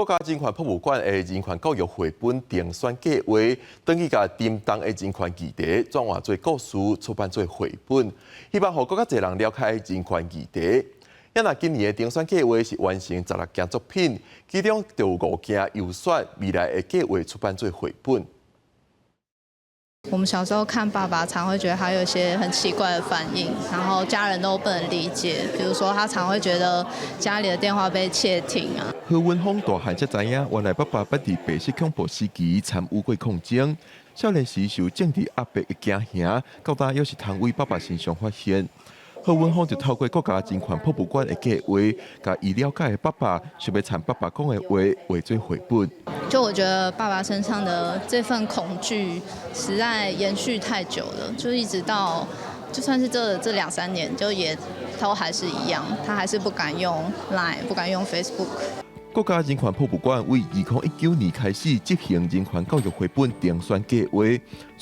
国家人权博物馆的人权教育绘本定选计划，等于甲沉重的人权议题转换做故事，出版做绘本，希望让更加侪人了解人权议题。也那今年的定选计划是完成16件作品，其中就有5件优选，未来的计划出版做绘本。 我们小时候看爸爸，常会觉得他有一些很奇怪的反应，然后家人都不能理解。比如说，他常会觉得家里的电话被窃听啊。何文峰大汉才知影，原来爸爸捌伫白色恐怖时期参与过抗争，少年时受政治压迫的惊吓，到大又是通为爸爸身上发现。何文峰就透过国家人权博物馆的计划，甲已了解的爸爸，想要参爸爸讲的话画做绘本。 就我觉得爸爸身上的这份恐惧实在延续太久了，就一直到就算是这2、3年，就也都还是一样，他还是不敢用 Line， 不敢用 Facebook。 国家人权博物馆为2019年开始执行人权教育绘本定选计划，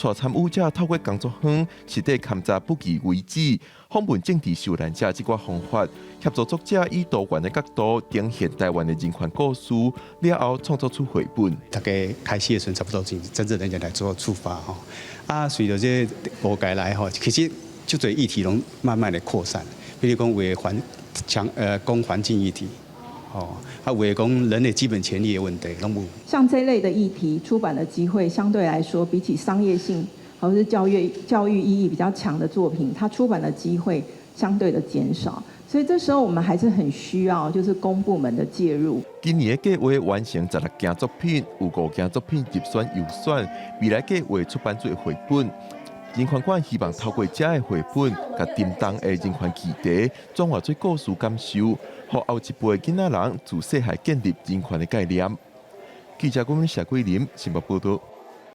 带参与者透过工作坊实地勘察不义遗址，访问政治受难者这个方法，协助作者以多元的角度呈现台湾的人权故事，了后创作出绘本。大概开始的时候差不多真正人家来做出发哈，随着这波改来哈，其实就这议题拢慢慢的扩散，比如讲为公环境议题。 为讲人类基本权利的问题，像这类的议题，出版的机会相对来说，比起商业性或是教育意义比较强的作品，它出版的机会相对的减少。所以这时候我们还是很需要就是公部门的介入。今年的计划完成16件作品，有5件作品入选优选，未来计划出版做绘本。 人权馆希望透过这个绘本，甲沉重的人权议题转化做故事感受，让后一辈囡仔人自细汉建立人权的概念。记者郭文谢桂林新闻报道。